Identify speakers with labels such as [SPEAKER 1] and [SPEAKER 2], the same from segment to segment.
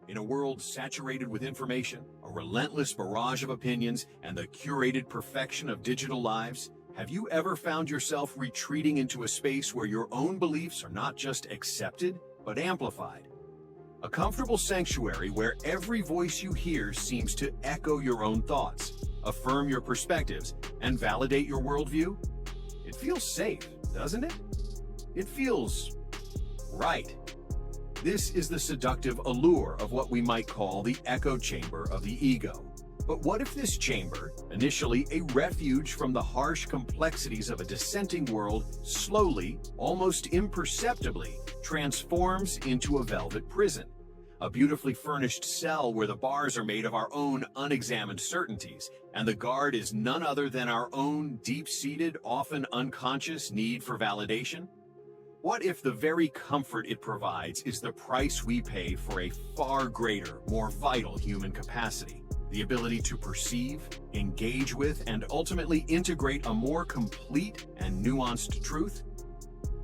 [SPEAKER 1] In a world saturated with information, a relentless barrage of opinions, and the curated perfection of digital lives, have you ever found yourself retreating into a space where your own beliefs are not just accepted, but amplified? A comfortable sanctuary where every voice you hear seems to echo your own thoughts, affirm your perspectives, and validate your worldview? It feels safe, doesn't it? It feels right. This is the seductive allure of what we might call the echo chamber of the ego. But what if this chamber, initially a refuge from the harsh complexities of a dissenting world, slowly, almost imperceptibly, transforms into a velvet prison? A beautifully furnished cell where the bars are made of our own unexamined certainties, and the guard is none other than our own deep-seated, often unconscious need for validation? What if the very comfort it provides is the price we pay for a far greater, more vital human capacity? The ability to perceive, engage with, and ultimately integrate a more complete and nuanced truth?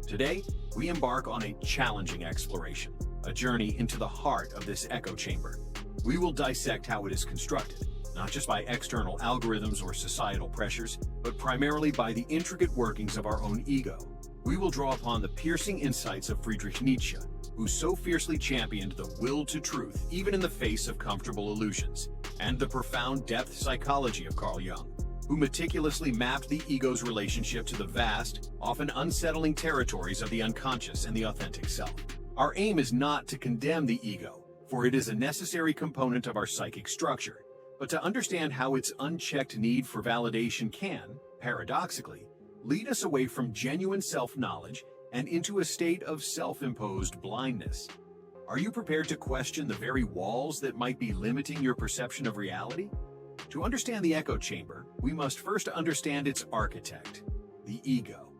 [SPEAKER 1] Today, we embark on a challenging exploration, a journey into the heart of this echo chamber. We will dissect how it is constructed, not just by external algorithms or societal pressures, but primarily by the intricate workings of our own ego. We will draw upon the piercing insights of Friedrich Nietzsche, who so fiercely championed the will to truth even in the face of comfortable illusions, and the profound depth psychology of Carl Jung, who meticulously mapped the ego's relationship to the vast, often unsettling territories of the unconscious and the authentic self. Our aim is not to condemn the ego, for it is a necessary component of our psychic structure, but to understand how its unchecked need for validation can, paradoxically, lead us away from genuine self-knowledge and into a state of self-imposed blindness. Are you prepared to question the very walls that might be limiting your perception of reality? To understand the echo chamber, we must first understand its architect, the ego.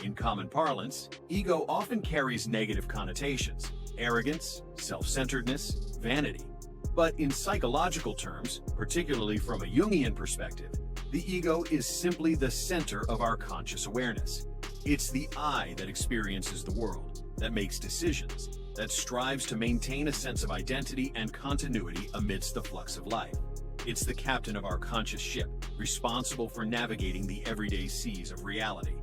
[SPEAKER 1] In common parlance, ego often carries negative connotations: arrogance, self-centeredness, vanity. But in psychological terms, particularly from a Jungian perspective, the ego is simply the center of our conscious awareness. It's the I that experiences the world, that makes decisions, that strives to maintain a sense of identity and continuity amidst the flux of life. It's the captain of our conscious ship, responsible for navigating the everyday seas of reality.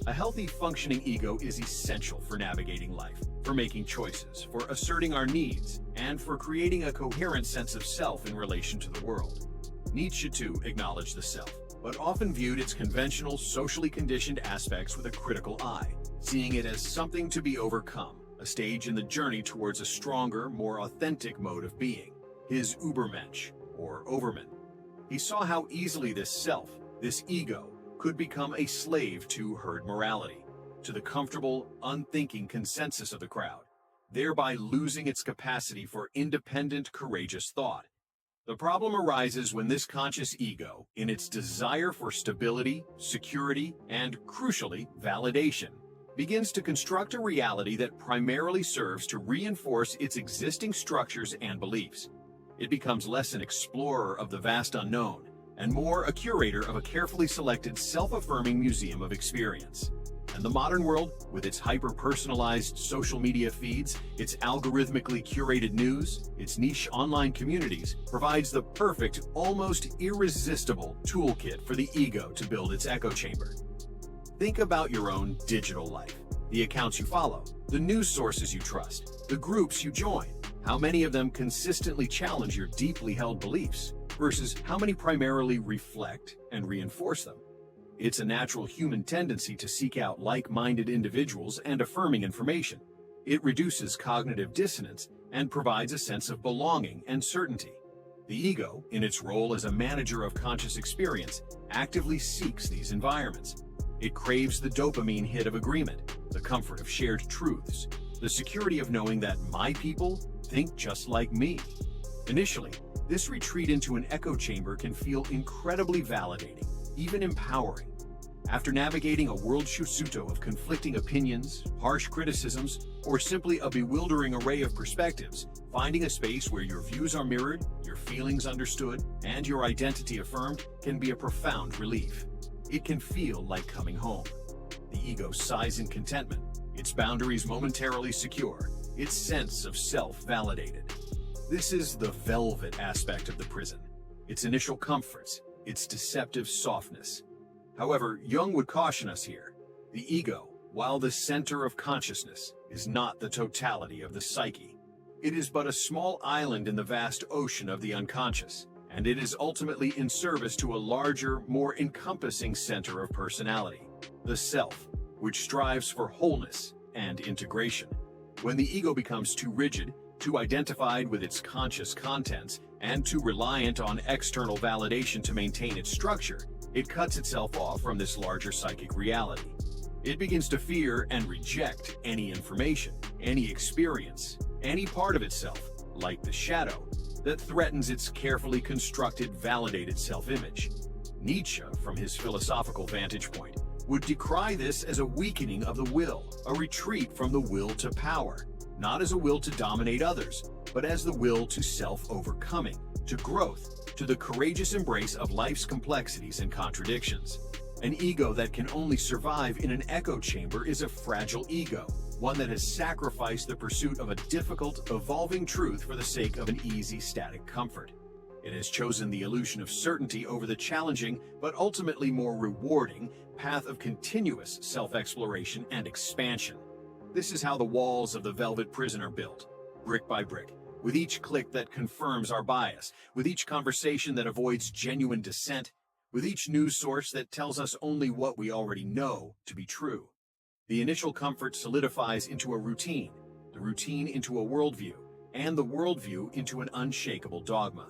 [SPEAKER 1] A healthy, functioning ego is essential for navigating life, for making choices, for asserting our needs, and for creating a coherent sense of self in relation to the world. Nietzsche, too, acknowledged the self, but often viewed its conventional, socially conditioned aspects with a critical eye, seeing it as something to be overcome, a stage in the journey towards a stronger, more authentic mode of being, his Übermensch, or Overman. He saw how easily this self, this ego, could become a slave to herd morality, to the comfortable, unthinking consensus of the crowd, thereby losing its capacity for independent, courageous thought. The problem arises when this conscious ego, in its desire for stability, security, and, crucially, validation, begins to construct a reality that primarily serves to reinforce its existing structures and beliefs. It becomes less an explorer of the vast unknown, and more a curator of a carefully selected, self-affirming museum of experience. And the modern world, with its hyper-personalized social media feeds, its algorithmically curated news, its niche online communities, provides the perfect, almost irresistible toolkit for the ego to build its echo chamber. Think about your own digital life, the accounts you follow, the news sources you trust, the groups you join. How many of them consistently challenge your deeply held beliefs, versus how many primarily reflect and reinforce them? It's a natural human tendency to seek out like-minded individuals and affirming information. It reduces cognitive dissonance and provides a sense of belonging and certainty. The ego, in its role as a manager of conscious experience, actively seeks these environments. It craves the dopamine hit of agreement, the comfort of shared truths, the security of knowing that my people think just like me. Initially, this retreat into an echo chamber can feel incredibly validating, even empowering. After navigating a world shushuto of conflicting opinions, harsh criticisms, or simply a bewildering array of perspectives, finding a space where your views are mirrored, your feelings understood, and your identity affirmed can be a profound relief. It can feel like coming home. The ego sighs in contentment, its boundaries momentarily secure, its sense of self validated. This is the velvet aspect of the prison, its initial comforts, its deceptive softness. However, Jung would caution us here. The ego, while the center of consciousness, is not the totality of the psyche. It is but a small island in the vast ocean of the unconscious, and it is ultimately in service to a larger, more encompassing center of personality, the self, which strives for wholeness and integration. When the ego becomes too rigid, too identified with its conscious contents, and too reliant on external validation to maintain its structure, it cuts itself off from this larger psychic reality. It begins to fear and reject any information, any experience, any part of itself, like the shadow, that threatens its carefully constructed, validated self-image. Nietzsche, from his philosophical vantage point, would decry this as a weakening of the will, a retreat from the will to power, not as a will to dominate others, but as the will to self-overcoming, to growth, to the courageous embrace of life's complexities and contradictions. An ego that can only survive in an echo chamber is a fragile ego, one that has sacrificed the pursuit of a difficult, evolving truth for the sake of an easy, static comfort. It has chosen the illusion of certainty over the challenging, but ultimately more rewarding, path of continuous self-exploration and expansion. This is how the walls of the velvet prison are built, brick by brick, with each click that confirms our bias, with each conversation that avoids genuine dissent, with each news source that tells us only what we already know to be true. The initial comfort solidifies into a routine, the routine into a worldview, and the worldview into an unshakable dogma.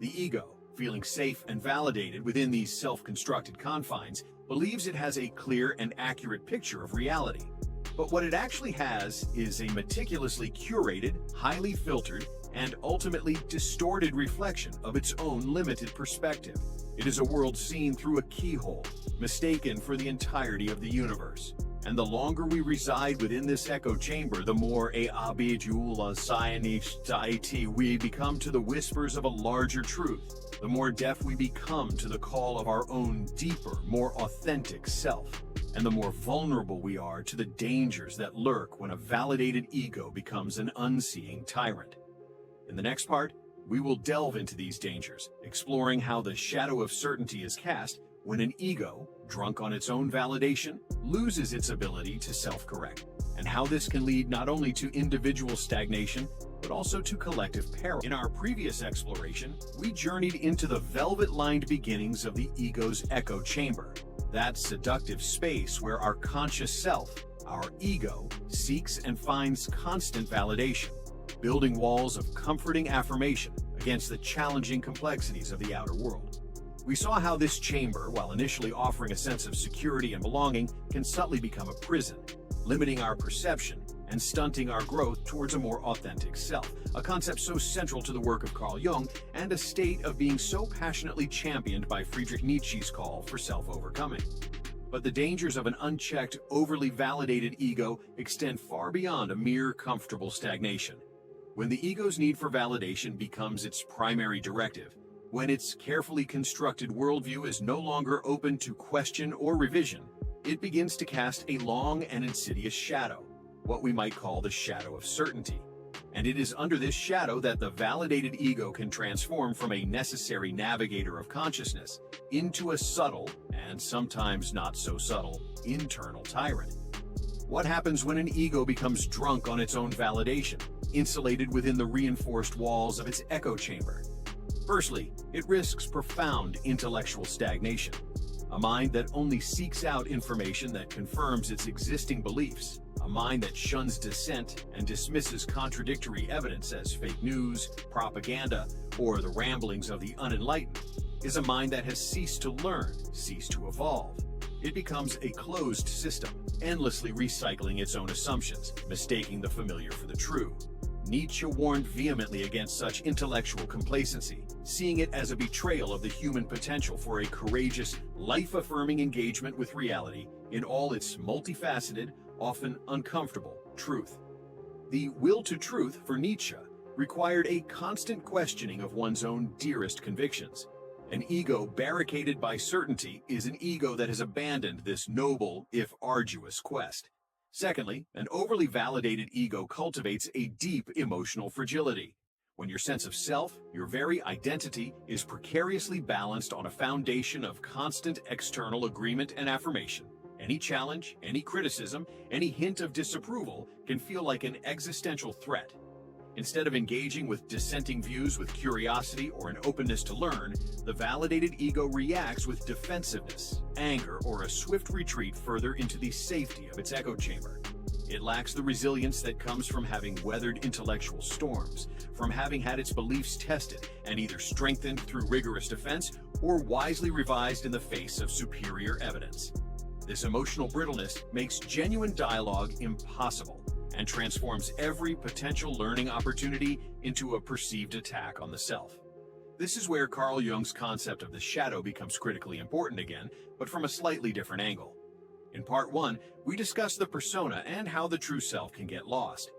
[SPEAKER 1] The ego, feeling safe and validated within these self-constructed confines, believes it has a clear and accurate picture of reality. But what it actually has is a meticulously curated, highly filtered, and ultimately distorted reflection of its own limited perspective. It is a world seen through a keyhole, mistaken for the entirety of the universe. And the longer we reside within this echo chamber, the more we become to the whispers of a larger truth, the more deaf we become to the call of our own deeper, more authentic self, and the more vulnerable we are to the dangers that lurk when a validated ego becomes an unseeing tyrant. In the next part, we will delve into these dangers, exploring how the shadow of certainty is cast when an ego, drunk on its own validation, loses its ability to self-correct, and how this can lead not only to individual stagnation, but also to collective peril. In our previous exploration, we journeyed into the velvet-lined beginnings of the ego's echo chamber, that seductive space where our conscious self, our ego, seeks and finds constant validation, building walls of comforting affirmation against the challenging complexities of the outer world. We saw how this chamber, while initially offering a sense of security and belonging, can subtly become a prison, limiting our perception and stunting our growth towards a more authentic self, a concept so central to the work of Carl Jung and a state of being so passionately championed by Friedrich Nietzsche's call for self-overcoming. But the dangers of an unchecked, overly validated ego extend far beyond a mere comfortable stagnation. When the ego's need for validation becomes its primary directive, when its carefully constructed worldview is no longer open to question or revision, it begins to cast a long and insidious shadow, what we might call the shadow of certainty. And it is under this shadow that the validated ego can transform from a necessary navigator of consciousness into a subtle, and sometimes not so subtle, internal tyrant. What happens when an ego becomes drunk on its own validation, insulated within the reinforced walls of its echo chamber? Firstly, it risks profound intellectual stagnation, a mind that only seeks out information that confirms its existing beliefs, a mind that shuns dissent and dismisses contradictory evidence as fake news, propaganda, or the ramblings of the unenlightened, is a mind that has ceased to learn, ceased to evolve. It becomes a closed system, endlessly recycling its own assumptions, mistaking the familiar for the true. Nietzsche warned vehemently against such intellectual complacency, seeing it as a betrayal of the human potential for a courageous, life-affirming engagement with reality in all its multifaceted, often uncomfortable truth. The will to truth for Nietzsche required a constant questioning of one's own dearest convictions. An ego barricaded by certainty is an ego that has abandoned this noble, if arduous, quest. Secondly, an overly validated ego cultivates a deep emotional fragility. when your sense of self, your very identity, is precariously balanced on a foundation of constant external agreement and affirmation. Any challenge, any criticism, any hint of disapproval can feel like an existential threat. Instead of engaging with dissenting views with curiosity or an openness to learn, the validated ego reacts with defensiveness, anger, or a swift retreat further into the safety of its echo chamber. It lacks the resilience that comes from having weathered intellectual storms, from having had its beliefs tested and either strengthened through rigorous defense or wisely revised in the face of superior evidence. This emotional brittleness makes genuine dialogue impossible and transforms every potential learning opportunity into a perceived attack on the self. This is where Carl Jung's concept of the shadow becomes critically important again, but from a slightly different angle. In part 1, we discuss the persona and how the true self can get lost.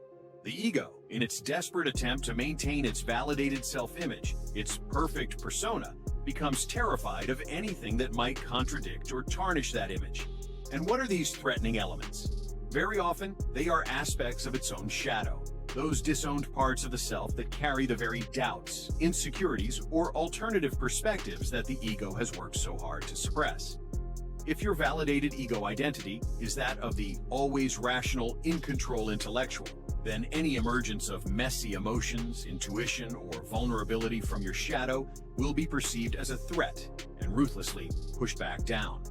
[SPEAKER 1] The ego, in its desperate attempt to maintain its validated self-image, its perfect persona, becomes terrified of anything that might contradict or tarnish that image. And what are these threatening elements? Very often, they are aspects of its own shadow, those disowned parts of the self that carry the very doubts, insecurities, or alternative perspectives that the ego has worked so hard to suppress. If your validated ego identity is that of the always rational, in-control intellectual, then any emergence of messy emotions, intuition, or vulnerability from your shadow will be perceived as a threat and ruthlessly pushed back down.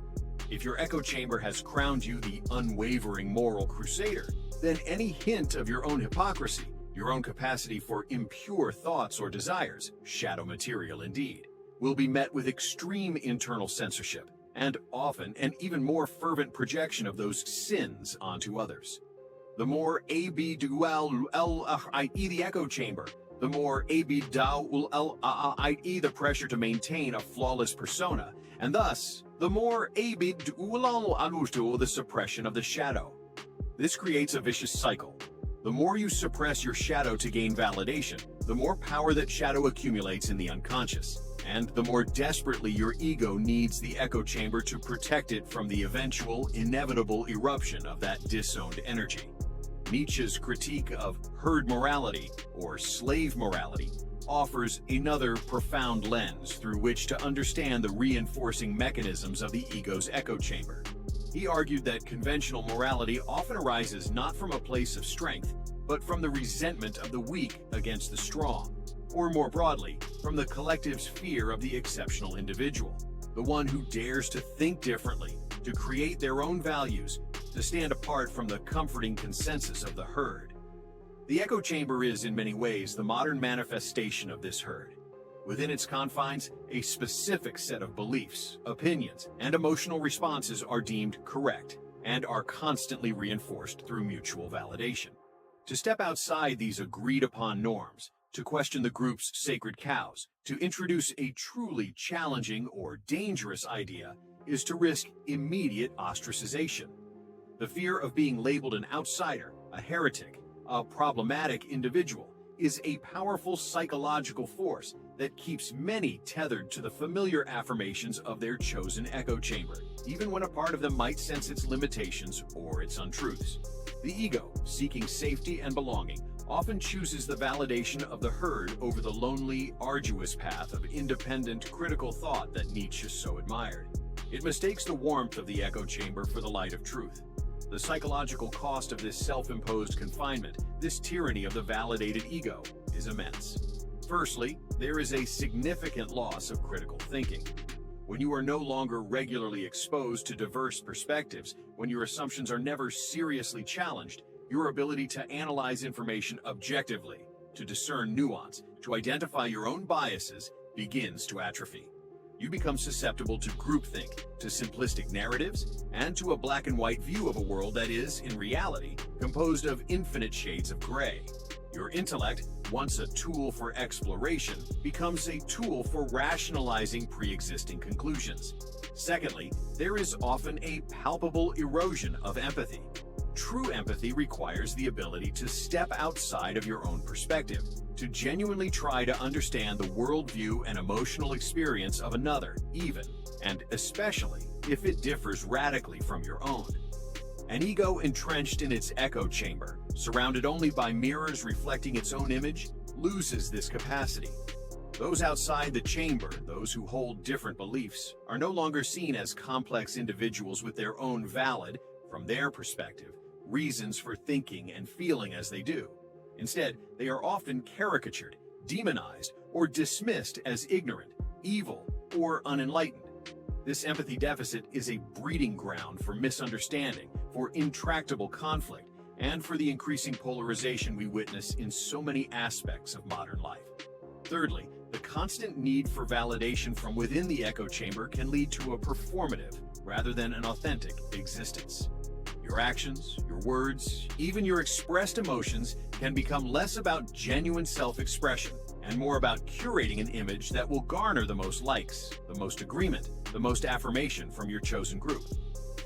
[SPEAKER 1] If your echo chamber has crowned you the unwavering moral crusader, then any hint of your own hypocrisy, your own capacity for impure thoughts or desires, shadow material indeed, will be met with extreme internal censorship and often an even more fervent projection of those sins onto others. The more the echo chamber, the more the pressure to maintain a flawless persona, and thus, the more the suppression of the shadow. This creates a vicious cycle. The more you suppress your shadow to gain validation, the more power that shadow accumulates in the unconscious, and the more desperately your ego needs the echo chamber to protect it from the eventual, inevitable eruption of that disowned energy. Nietzsche's critique of herd morality, or slave morality, offers another profound lens through which to understand the reinforcing mechanisms of the ego's echo chamber. He argued that conventional morality often arises not from a place of strength, but from the resentment of the weak against the strong, or more broadly, from the collective's fear of the exceptional individual, the one who dares to think differently, to create their own values, to stand apart from the comforting consensus of the herd. The echo chamber is, in many ways, the modern manifestation of this herd. Within its confines, a specific set of beliefs, opinions, and emotional responses are deemed correct and are constantly reinforced through mutual validation. To step outside these agreed-upon norms, to question the group's sacred cows, to introduce a truly challenging or dangerous idea, is to risk immediate ostracization. The fear of being labeled an outsider, a heretic, a problematic individual, is a powerful psychological force that keeps many tethered to the familiar affirmations of their chosen echo chamber, even when a part of them might sense its limitations or its untruths. The ego, seeking safety and belonging, often chooses the validation of the herd over the lonely, arduous path of independent, critical thought that Nietzsche so admired. It mistakes the warmth of the echo chamber for the light of truth. The psychological cost of this self-imposed confinement, this tyranny of the validated ego, is immense. Firstly, there is a significant loss of critical thinking. When you are no longer regularly exposed to diverse perspectives, when your assumptions are never seriously challenged, your ability to analyze information objectively, to discern nuance, to identify your own biases, begins to atrophy. You become susceptible to groupthink, to simplistic narratives, and to a black and white view of a world that is, in reality, composed of infinite shades of gray. Your intellect, once a tool for exploration, becomes a tool for rationalizing pre-existing conclusions. Secondly, there is often a palpable erosion of empathy. True empathy requires the ability to step outside of your own perspective, to genuinely try to understand the worldview and emotional experience of another, even, and especially, if it differs radically from your own. An ego entrenched in its echo chamber, surrounded only by mirrors reflecting its own image, loses this capacity. Those outside the chamber, those who hold different beliefs, are no longer seen as complex individuals with their own valid, from their perspective, reasons for thinking and feeling as they do. Instead, they are often caricatured, demonized, or dismissed as ignorant, evil, or unenlightened. This empathy deficit is a breeding ground for misunderstanding, for intractable conflict, and for the increasing polarization we witness in so many aspects of modern life. Thirdly, the constant need for validation from within the echo chamber can lead to a performative, rather than an authentic, existence. Your actions, your words, even your expressed emotions can become less about genuine self-expression and more about curating an image that will garner the most likes, the most agreement, the most affirmation from your chosen group.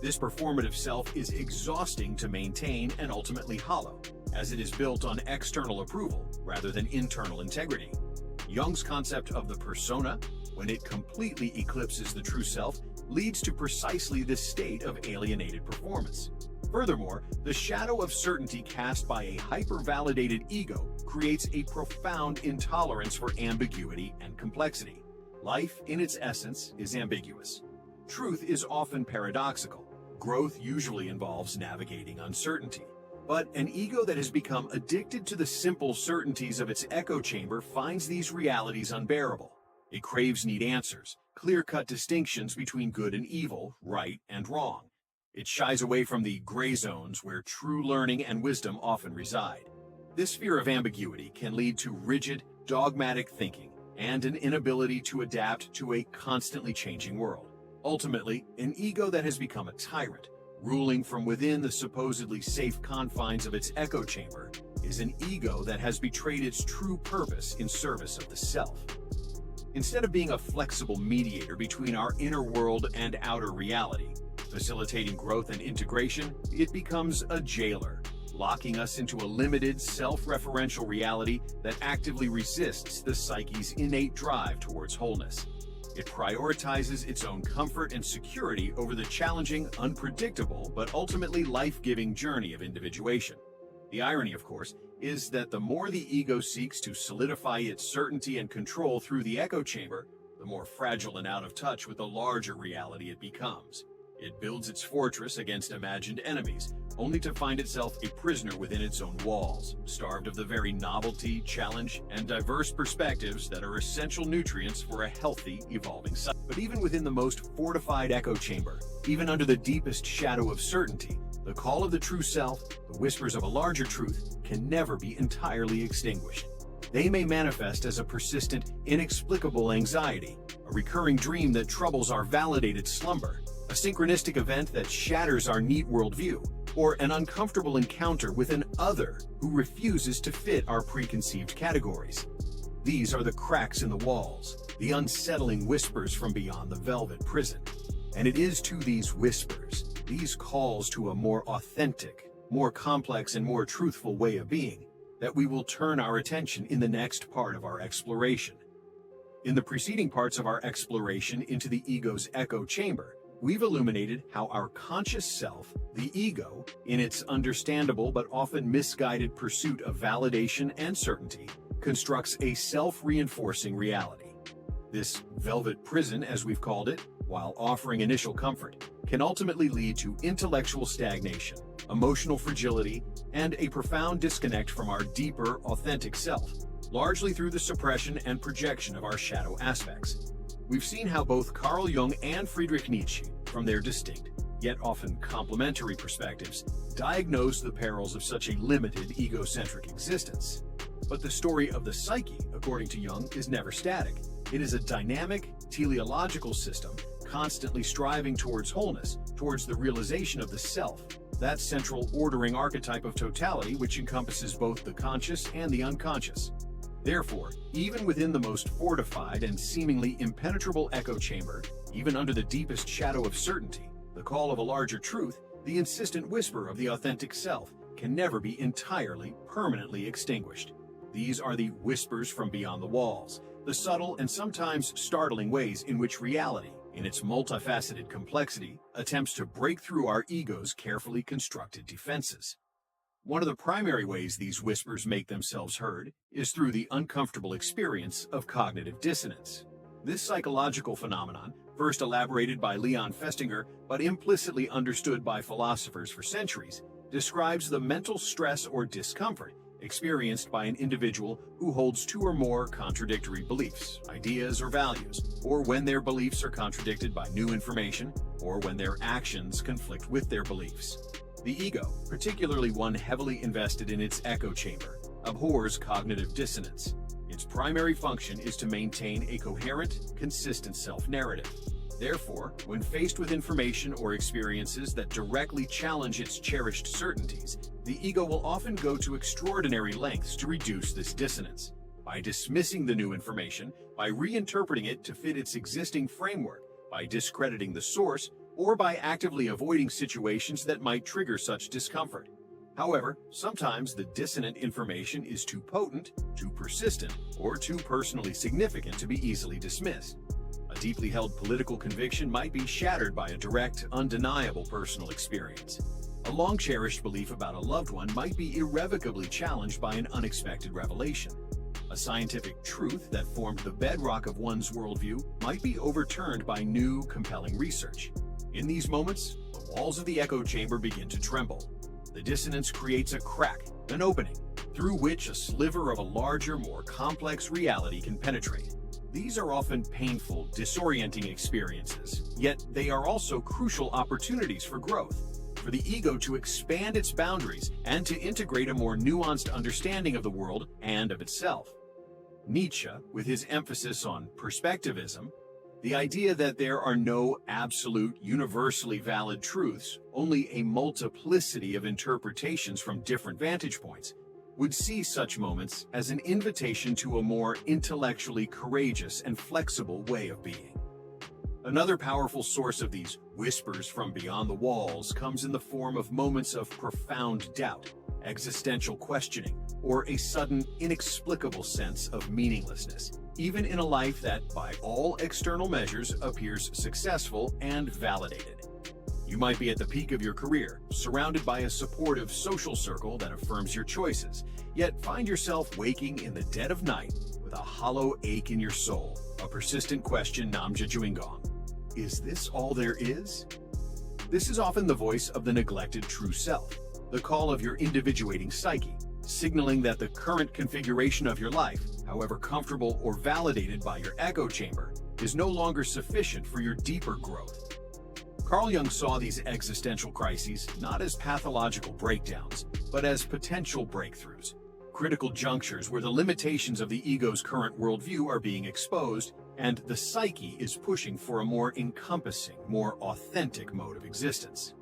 [SPEAKER 1] This performative self is exhausting to maintain and ultimately hollow, as it is built on external approval rather than internal integrity. Jung's concept of the persona, when it completely eclipses the true self, leads to precisely this state of alienated performance. Furthermore, the shadow of certainty cast by a hyper-validated ego creates a profound intolerance for ambiguity and complexity. Life, in its essence, is ambiguous. Truth is often paradoxical. Growth usually involves navigating uncertainty. But an ego that has become addicted to the simple certainties of its echo chamber finds these realities unbearable. It craves neat answers, clear-cut distinctions between good and evil, right and wrong. It shies away from the gray zones where true learning and wisdom often reside. This fear of ambiguity can lead to rigid, dogmatic thinking and an inability to adapt to a constantly changing world. Ultimately, an ego that has become a tyrant, ruling from within the supposedly safe confines of its echo chamber, is an ego that has betrayed its true purpose in service of the self. Instead of being a flexible mediator between our inner world and outer reality, facilitating growth and integration, it becomes a jailer, locking us into a limited, self-referential reality that actively resists the psyche's innate drive towards wholeness. It prioritizes its own comfort and security over the challenging, unpredictable, but ultimately life-giving journey of individuation. The irony, of course, is that the more the ego seeks to solidify its certainty and control through the echo chamber, the more fragile and out of touch with the larger reality it becomes. It builds its fortress against imagined enemies, only to find itself a prisoner within its own walls, starved of the very novelty, challenge, and diverse perspectives that are essential nutrients for a healthy, evolving psyche. But even within the most fortified echo chamber, even under the deepest shadow of certainty, the call of the true self, the whispers of a larger truth, can never be entirely extinguished. They may manifest as a persistent, inexplicable anxiety, a recurring dream that troubles our validated slumber, a synchronistic event that shatters our neat worldview, or an uncomfortable encounter with an other who refuses to fit our preconceived categories. These are the cracks in the walls, the unsettling whispers from beyond the velvet prison. And it is to these whispers, these calls to a more authentic, more complex and more truthful way of being, that we will turn our attention in the next part of our exploration. In the preceding parts of our exploration into the ego's echo chamber, we've illuminated how our conscious self, the ego, in its understandable but often misguided pursuit of validation and certainty, constructs a self-reinforcing reality. This velvet prison, as we've called it, while offering initial comfort, can ultimately lead to intellectual stagnation, emotional fragility, and a profound disconnect from our deeper, authentic self, largely through the suppression and projection of our shadow aspects. We've seen how both Carl Jung and Friedrich Nietzsche, from their distinct, yet often complementary perspectives, diagnose the perils of such a limited, egocentric existence. But the story of the psyche, according to Jung, is never static. It is a dynamic, teleological system, constantly striving towards wholeness, towards the realization of the self, that central ordering archetype of totality which encompasses both the conscious and the unconscious. Therefore, even within the most fortified and seemingly impenetrable echo chamber, even under the deepest shadow of certainty, the call of a larger truth, the insistent whisper of the authentic self, can never be entirely, permanently extinguished. These are the whispers from beyond the walls, the subtle and sometimes startling ways in which reality, in its multifaceted complexity, attempts to break through our ego's carefully constructed defenses. One of the primary ways these whispers make themselves heard is through the uncomfortable experience of cognitive dissonance. This psychological phenomenon, first elaborated by Leon Festinger but implicitly understood by philosophers for centuries, describes the mental stress or discomfort experienced by an individual who holds two or more contradictory beliefs, ideas, or values, or when their beliefs are contradicted by new information, or when their actions conflict with their beliefs. The ego, particularly one heavily invested in its echo chamber, abhors cognitive dissonance. Its primary function is to maintain a coherent, consistent self-narrative. Therefore, when faced with information or experiences that directly challenge its cherished certainties, the ego will often go to extraordinary lengths to reduce this dissonance. By dismissing the new information, by reinterpreting it to fit its existing framework, by discrediting the source, or by actively avoiding situations that might trigger such discomfort. However, sometimes the dissonant information is too potent, too persistent, or too personally significant to be easily dismissed. A deeply held political conviction might be shattered by a direct, undeniable personal experience. A long-cherished belief about a loved one might be irrevocably challenged by an unexpected revelation. A scientific truth that formed the bedrock of one's worldview might be overturned by new, compelling research. In these moments, the walls of the echo chamber begin to tremble. The dissonance creates a crack, an opening, through which a sliver of a larger, more complex reality can penetrate. These are often painful, disorienting experiences, yet they are also crucial opportunities for growth, for the ego to expand its boundaries and to integrate a more nuanced understanding of the world and of itself. Nietzsche, with his emphasis on perspectivism, the idea that there are no absolute, universally valid truths, only a multiplicity of interpretations from different vantage points, would see such moments as an invitation to a more intellectually courageous and flexible way of being. Another powerful source of these whispers from beyond the walls comes in the form of moments of profound doubt, existential questioning, or a sudden, inexplicable sense of meaninglessness, even in a life that, by all external measures, appears successful and validated. You might be at the peak of your career, surrounded by a supportive social circle that affirms your choices, yet find yourself waking in the dead of night with a hollow ache in your soul, a persistent question namja juingong. Is this all there is? This is often the voice of the neglected true self, the call of your individuating psyche, signaling that the current configuration of your life, however comfortable or validated by your echo chamber, is no longer sufficient for your deeper growth. Carl Jung saw these existential crises not as pathological breakdowns, but as potential breakthroughs, critical junctures where the limitations of the ego's current worldview are being exposed and the psyche is pushing for a more encompassing, more authentic mode of existence.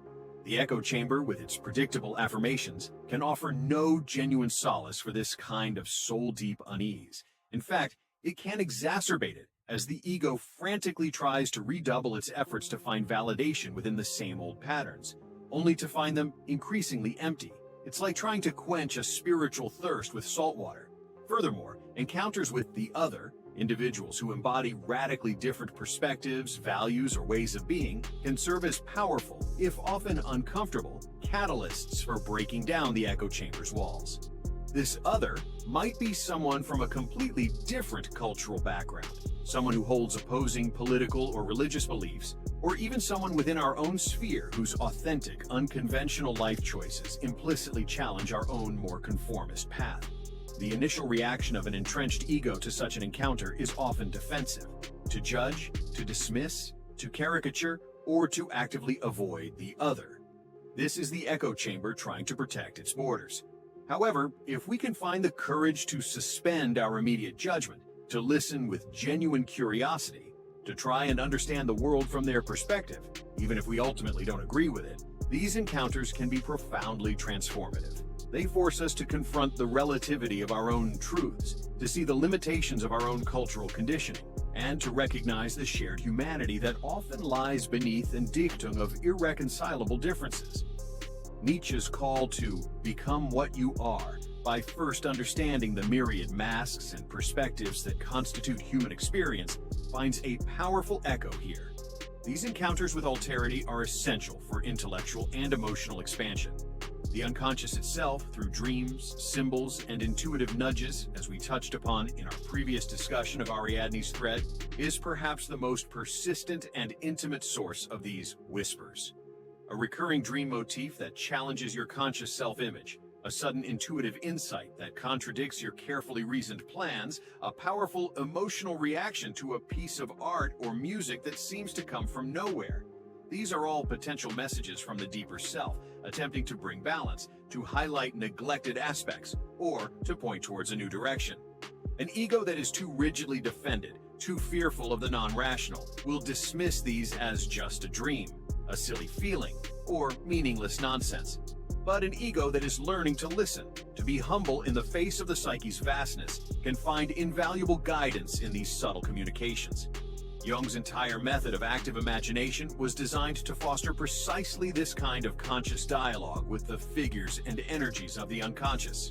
[SPEAKER 1] The echo chamber, with its predictable affirmations, can offer no genuine solace for this kind of soul-deep unease. In fact, it can exacerbate it, as the ego frantically tries to redouble its efforts to find validation within the same old patterns, only to find them increasingly empty. It's like trying to quench a spiritual thirst with salt water. Furthermore, encounters with the other, individuals who embody radically different perspectives, values, or ways of being, can serve as powerful, if often uncomfortable, catalysts for breaking down the echo chamber's walls. This other might be someone from a completely different cultural background, someone who holds opposing political or religious beliefs, or even someone within our own sphere whose authentic, unconventional life choices implicitly challenge our own more conformist path. The initial reaction of an entrenched ego to such an encounter is often defensive, to judge, to dismiss, to caricature, or to actively avoid the other. This is the echo chamber trying to protect its borders. However, if we can find the courage to suspend our immediate judgment, to listen with genuine curiosity, to try and understand the world from their perspective, even if we ultimately don't agree with it, these encounters can be profoundly transformative. They force us to confront the relativity of our own truths, to see the limitations of our own cultural conditioning, and to recognize the shared humanity that often lies beneath an Dichtung of irreconcilable differences. Nietzsche's call to become what you are, by first understanding the myriad masks and perspectives that constitute human experience, finds a powerful echo here. These encounters with alterity are essential for intellectual and emotional expansion. The unconscious itself, through dreams, symbols, and intuitive nudges, as we touched upon in our previous discussion of Ariadne's thread, is perhaps the most persistent and intimate source of these whispers. A recurring dream motif that challenges your conscious self-image, a sudden intuitive insight that contradicts your carefully reasoned plans, a powerful emotional reaction to a piece of art or music that seems to come from nowhere. These are all potential messages from the deeper self, attempting to bring balance, to highlight neglected aspects, or to point towards a new direction. An ego that is too rigidly defended, too fearful of the non-rational, will dismiss these as just a dream, a silly feeling, or meaningless nonsense. But an ego that is learning to listen, to be humble in the face of the psyche's vastness, can find invaluable guidance in these subtle communications. Jung's entire method of active imagination was designed to foster precisely this kind of conscious dialogue with the figures and energies of the unconscious.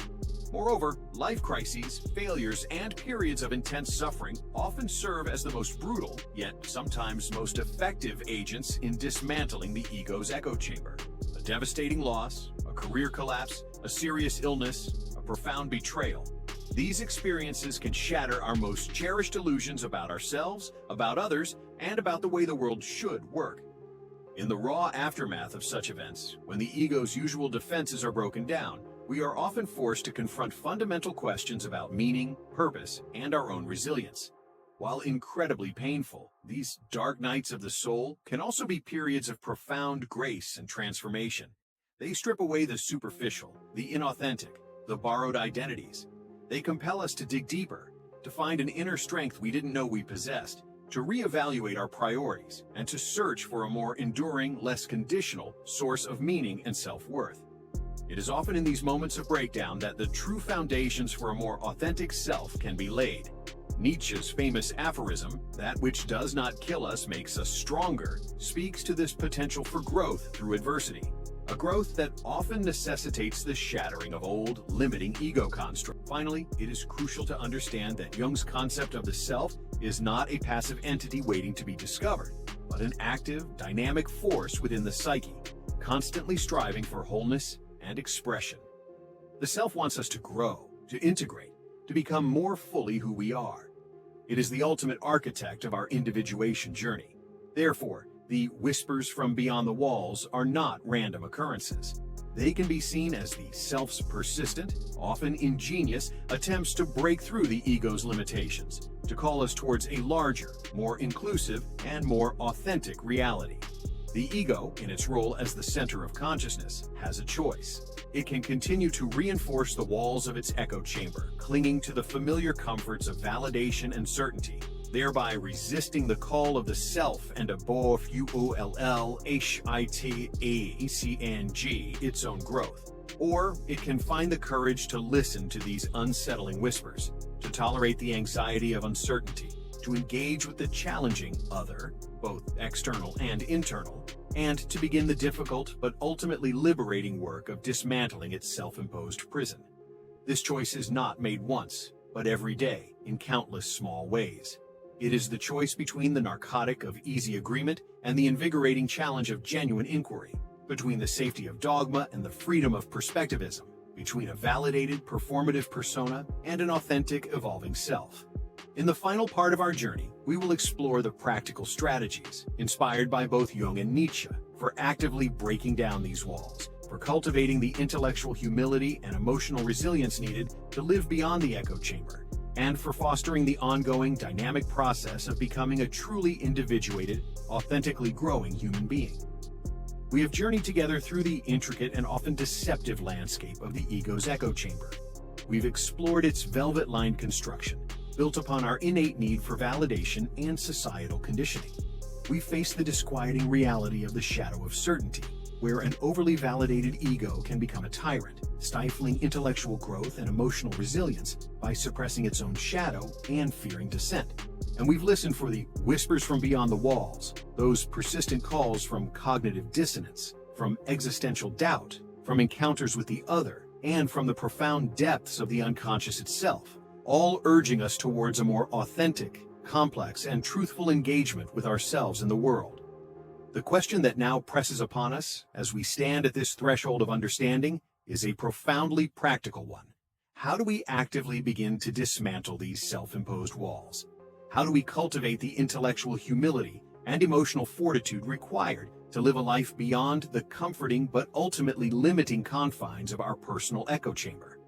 [SPEAKER 1] Moreover, life crises, failures, and periods of intense suffering often serve as the most brutal, yet sometimes most effective agents in dismantling the ego's echo chamber. A devastating loss, a career collapse, a serious illness, a profound betrayal. These experiences can shatter our most cherished illusions about ourselves, about others, and about the way the world should work. In the raw aftermath of such events, when the ego's usual defenses are broken down, we are often forced to confront fundamental questions about meaning, purpose, and our own resilience. While incredibly painful, these dark nights of the soul can also be periods of profound grace and transformation. They strip away the superficial, the inauthentic, the borrowed identities. They compel us to dig deeper, to find an inner strength we didn't know we possessed, to reevaluate our priorities, and to search for a more enduring, less conditional source of meaning and self-worth. It is often in these moments of breakdown that the true foundations for a more authentic self can be laid. Nietzsche's famous aphorism, "That which does not kill us makes us stronger," speaks to this potential for growth through adversity. A growth that often necessitates the shattering of old, limiting ego constructs. Finally, it is crucial to understand that Jung's concept of the self is not a passive entity waiting to be discovered, but an active, dynamic force within the psyche, constantly striving for wholeness and expression. The self wants us to grow, to integrate, to become more fully who we are. It is the ultimate architect of our individuation journey. Therefore, the whispers from beyond the walls are not random occurrences. They can be seen as the self's persistent, often ingenious, attempts to break through the ego's limitations, to call us towards a larger, more inclusive, and more authentic reality. The ego, in its role as the center of consciousness, has a choice. It can continue to reinforce the walls of its echo chamber, clinging to the familiar comforts of validation and certainty, thereby resisting the call of the self and above its own growth. Or it can find the courage to listen to these unsettling whispers, to tolerate the anxiety of uncertainty, to engage with the challenging other, both external and internal, and to begin the difficult but ultimately liberating work of dismantling its self-imposed prison. This choice is not made once, but every day, in countless small ways. It is the choice between the narcotic of easy agreement and the invigorating challenge of genuine inquiry, between the safety of dogma and the freedom of perspectivism, between a validated, performative persona and an authentic, evolving self. In the final part of our journey, we will explore the practical strategies, inspired by both Jung and Nietzsche, for actively breaking down these walls, for cultivating the intellectual humility and emotional resilience needed to live beyond the echo chamber, and for fostering the ongoing dynamic process of becoming a truly individuated, authentically growing human being. We have journeyed together through the intricate and often deceptive landscape of the ego's echo chamber. We've explored its velvet-lined construction, built upon our innate need for validation and societal conditioning. We face the disquieting reality of the shadow of certainty, where an overly validated ego can become a tyrant, stifling intellectual growth and emotional resilience by suppressing its own shadow and fearing dissent. And we've listened for the whispers from beyond the walls, those persistent calls from cognitive dissonance, from existential doubt, from encounters with the other, and from the profound depths of the unconscious itself, all urging us towards a more authentic, complex, and truthful engagement with ourselves and the world. The question that now presses upon us, as we stand at this threshold of understanding, is a profoundly practical one. How do we actively begin to dismantle these self-imposed walls? How do we cultivate the intellectual humility and emotional fortitude required to live a life beyond the comforting but ultimately limiting confines of our personal echo chamber?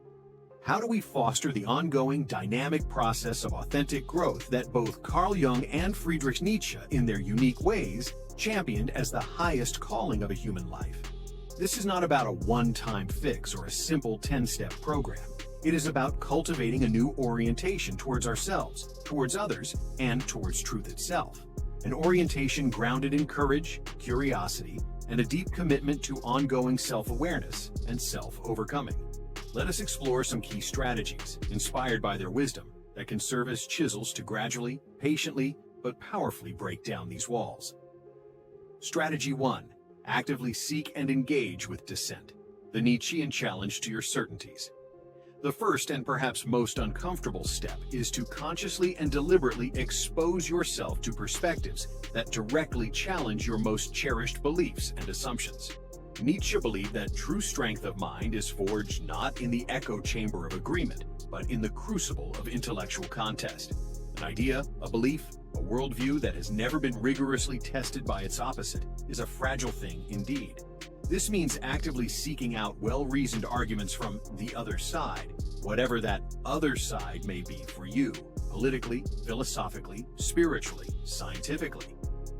[SPEAKER 1] How do we foster the ongoing dynamic process of authentic growth that both Carl Jung and Friedrich Nietzsche, in their unique ways, championed as the highest calling of a human life? This is not about a one-time fix or a simple 10-step program. It is about cultivating a new orientation towards ourselves, towards others, and towards truth itself. An orientation grounded in courage, curiosity, and a deep commitment to ongoing self-awareness and self-overcoming. Let us explore some key strategies, inspired by their wisdom, that can serve as chisels to gradually, patiently, but powerfully break down these walls. Strategy 1. Actively seek and engage with dissent, the Nietzschean challenge to your certainties. The first and perhaps most uncomfortable step is to consciously and deliberately expose yourself to perspectives that directly challenge your most cherished beliefs and assumptions. Nietzsche believed that true strength of mind is forged not in the echo chamber of agreement, but in the crucible of intellectual contest. An idea, a belief, a worldview that has never been rigorously tested by its opposite is a fragile thing indeed. This means actively seeking out well-reasoned arguments from the other side, whatever that other side may be for you, politically, philosophically, spiritually, scientifically.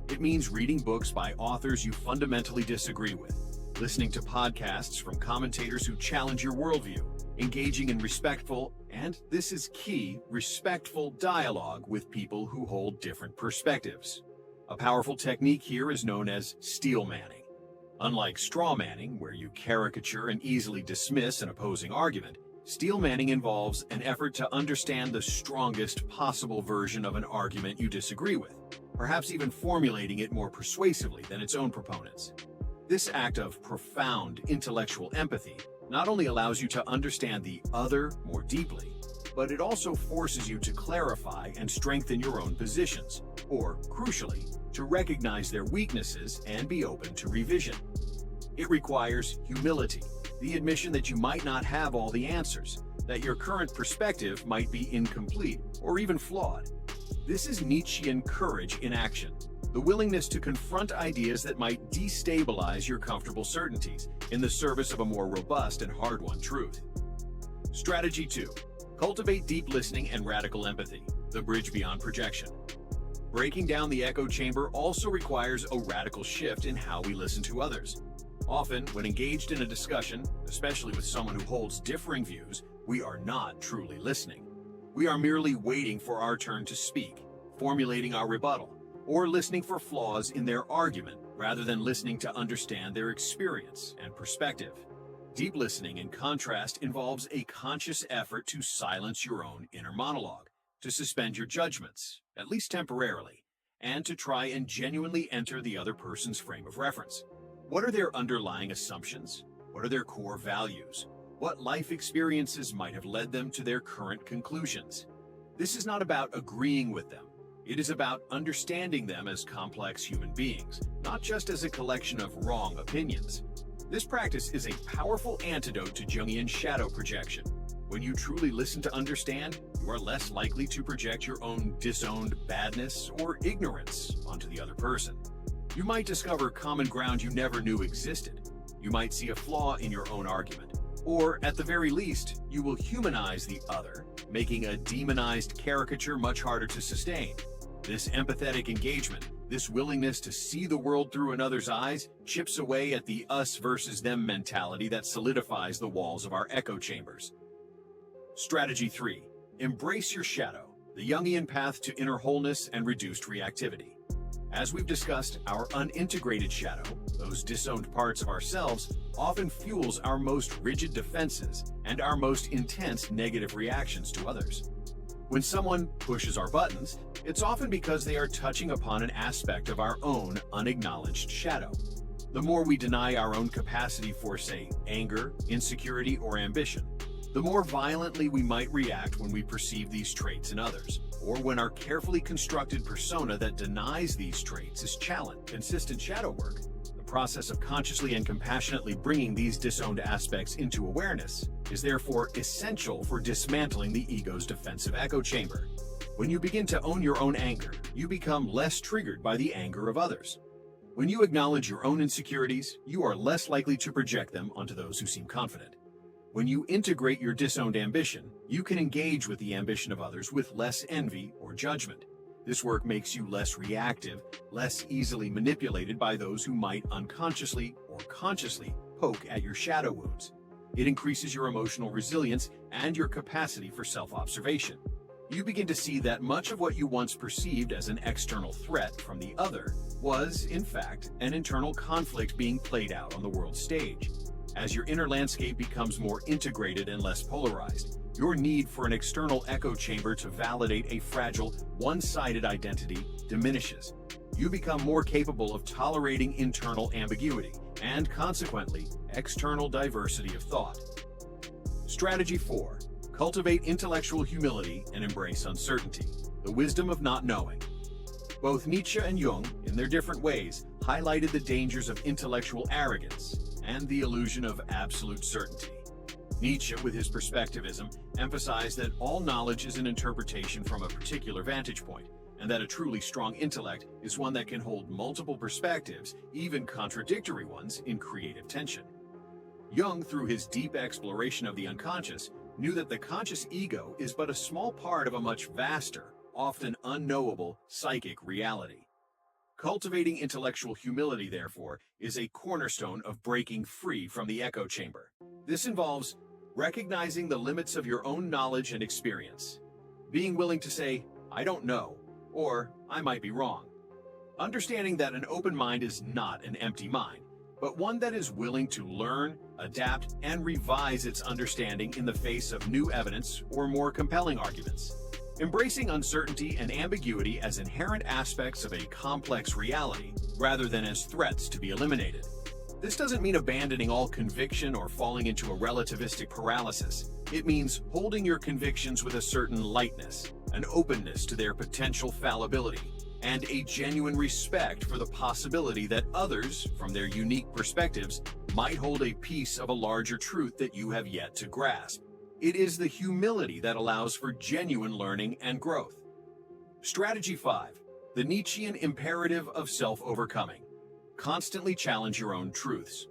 [SPEAKER 1] It means reading books by authors you fundamentally disagree with, listening to podcasts from commentators who challenge your worldview, engaging in respectful, and this is key, respectful dialogue with people who hold different perspectives. A powerful technique here is known as steel manning. Unlike straw manning, where you caricature and easily dismiss an opposing argument, steel manning involves an effort to understand the strongest possible version of an argument you disagree with, perhaps even formulating it more persuasively than its own proponents. This act of profound intellectual empathy not only allows you to understand the other more deeply, but it also forces you to clarify and strengthen your own positions, or, crucially, to recognize their weaknesses and be open to revision. It requires humility, the admission that you might not have all the answers, that your current perspective might be incomplete or even flawed. This is Nietzschean courage in action, the willingness to confront ideas that might destabilize your comfortable certainties in the service of a more robust and hard-won truth. Strategy 2. Cultivate deep listening and radical empathy, the bridge beyond projection. Breaking down the echo chamber also requires a radical shift in how we listen to others. Often, when engaged in a discussion, especially with someone who holds differing views, we are not truly listening. We are merely waiting for our turn to speak, formulating our rebuttal, or listening for flaws in their argument rather than listening to understand their experience and perspective. Deep listening, in contrast, involves a conscious effort to silence your own inner monologue, to suspend your judgments, at least temporarily, and to try and genuinely enter the other person's frame of reference. What are their underlying assumptions? What are their core values? What life experiences might have led them to their current conclusions? This is not about agreeing with them. It is about understanding them as complex human beings, not just as a collection of wrong opinions. This practice is a powerful antidote to Jungian shadow projection. When you truly listen to understand, you are less likely to project your own disowned badness or ignorance onto the other person. You might discover common ground you never knew existed. You might see a flaw in your own argument. Or, at the very least, you will humanize the other, making a demonized caricature much harder to sustain. This empathetic engagement, this willingness to see the world through another's eyes, chips away at the us versus them mentality that solidifies the walls of our echo chambers. Strategy 3. Embrace your shadow, the Jungian path to inner wholeness and reduced reactivity. As we've discussed, our unintegrated shadow, those disowned parts of ourselves, often fuels our most rigid defenses and our most intense negative reactions to others. When someone pushes our buttons, it's often because they are touching upon an aspect of our own unacknowledged shadow. The more we deny our own capacity for, say, anger, insecurity, or ambition, the more violently we might react when we perceive these traits in others, or when our carefully constructed persona that denies these traits is challenged. Consistent shadow work. The process of consciously and compassionately bringing these disowned aspects into awareness is therefore essential for dismantling the ego's defensive echo chamber. When you begin to own your own anger, you become less triggered by the anger of others. When you acknowledge your own insecurities, you are less likely to project them onto those who seem confident. When you integrate your disowned ambition, you can engage with the ambition of others with less envy or judgment. This work makes you less reactive, less easily manipulated by those who might unconsciously or consciously poke at your shadow wounds. It increases your emotional resilience and your capacity for self-observation. You begin to see that much of what you once perceived as an external threat from the other was, in fact, an internal conflict being played out on the world stage. As your inner landscape becomes more integrated and less polarized, your need for an external echo chamber to validate a fragile, one-sided identity diminishes. You become more capable of tolerating internal ambiguity and, consequently, external diversity of thought. Strategy 4. Cultivate intellectual humility and embrace uncertainty, the wisdom of not knowing. Both Nietzsche and Jung, in their different ways, highlighted the dangers of intellectual arrogance and the illusion of absolute certainty. Nietzsche, with his perspectivism, emphasized that all knowledge is an interpretation from a particular vantage point, and that a truly strong intellect is one that can hold multiple perspectives, even contradictory ones, in creative tension. Jung, through his deep exploration of the unconscious, knew that the conscious ego is but a small part of a much vaster, often unknowable, psychic reality. Cultivating intellectual humility, therefore, is a cornerstone of breaking free from the echo chamber. This involves recognizing the limits of your own knowledge and experience, being willing to say, "I don't know," or "I might be wrong." Understanding that an open mind is not an empty mind, but one that is willing to learn, adapt, and revise its understanding in the face of new evidence or more compelling arguments. Embracing uncertainty and ambiguity as inherent aspects of a complex reality, rather than as threats to be eliminated. This doesn't mean abandoning all conviction or falling into a relativistic paralysis. It means holding your convictions with a certain lightness, an openness to their potential fallibility, and a genuine respect for the possibility that others, from their unique perspectives, might hold a piece of a larger truth that you have yet to grasp. It is the humility that allows for genuine learning and growth. Strategy 5. The Nietzschean imperative of self-overcoming. Constantly challenge your own truths.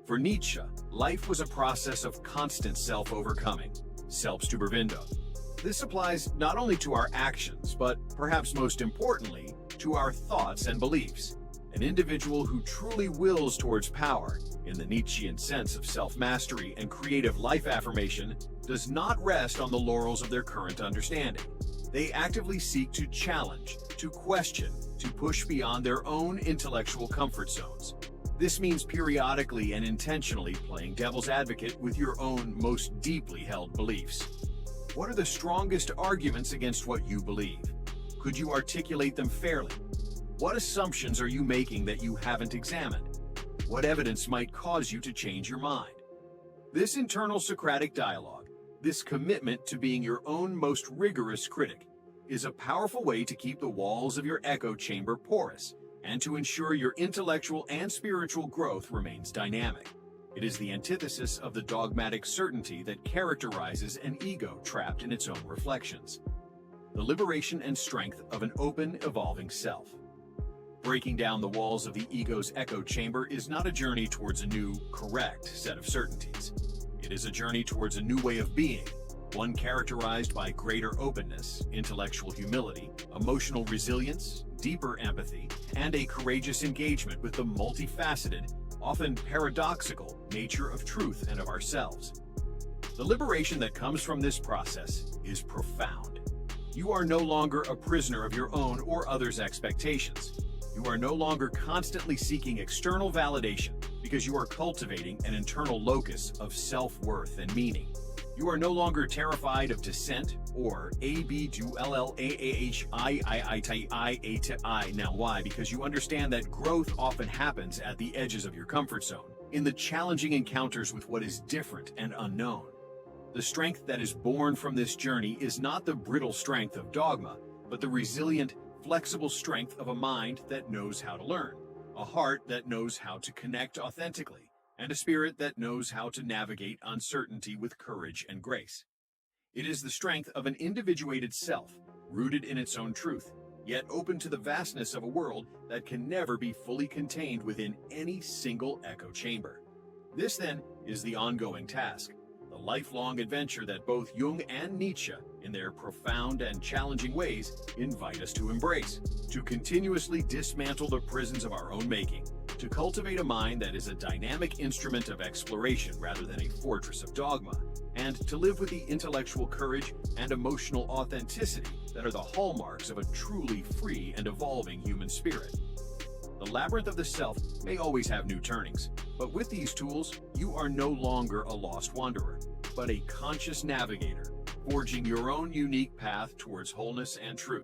[SPEAKER 1] For Nietzsche, life was a process of constant self-overcoming, Selbstüberwindung. This applies not only to our actions, but perhaps most importantly, to our thoughts and beliefs. An individual who truly wills towards power, in the Nietzschean sense of self-mastery and creative life affirmation, does not rest on the laurels of their current understanding. They actively seek to challenge, to question, to push beyond their own intellectual comfort zones. This means periodically and intentionally playing devil's advocate with your own most deeply held beliefs. What are the strongest arguments against what you believe? Could you articulate them fairly? What assumptions are you making that you haven't examined? What evidence might cause you to change your mind? This internal Socratic dialogue, this commitment to being your own most rigorous critic, is a powerful way to keep the walls of your echo chamber porous and to ensure your intellectual and spiritual growth remains dynamic. It is the antithesis of the dogmatic certainty that characterizes an ego trapped in its own reflections. The liberation and strength of an open, evolving self. Breaking down the walls of the ego's echo chamber is not a journey towards a new, correct set of certainties. It is a journey towards a new way of being, one characterized by greater openness, intellectual humility, emotional resilience, deeper empathy, and a courageous engagement with the multifaceted, often paradoxical nature of truth and of ourselves. The liberation that comes from this process is profound. You are no longer a prisoner of your own or others' expectations. You are no longer constantly seeking external validation because you are cultivating an internal locus of self-worth and meaning. You are no longer terrified of dissent or A-B-D-U-L-L-A-A-H-I-I-I-I-A-to-I. Now why? Because you understand that growth often happens at the edges of your comfort zone, in the challenging encounters with what is different and unknown. The strength that is born from this journey is not the brittle strength of dogma, but the resilient, flexible strength of a mind that knows how to learn, a heart that knows how to connect authentically, and a spirit that knows how to navigate uncertainty with courage and grace. It is the strength of an individuated self, rooted in its own truth, yet open to the vastness of a world that can never be fully contained within any single echo chamber. This, then, is the ongoing task, the lifelong adventure that both Jung and Nietzsche, in their profound and challenging ways, invite us to embrace, to continuously dismantle the prisons of our own making, to cultivate a mind that is a dynamic instrument of exploration rather than a fortress of dogma, and to live with the intellectual courage and emotional authenticity that are the hallmarks of a truly free and evolving human spirit. The labyrinth of the self may always have new turnings, but with these tools, you are no longer a lost wanderer, but a conscious navigator, forging your own unique path towards wholeness and truth.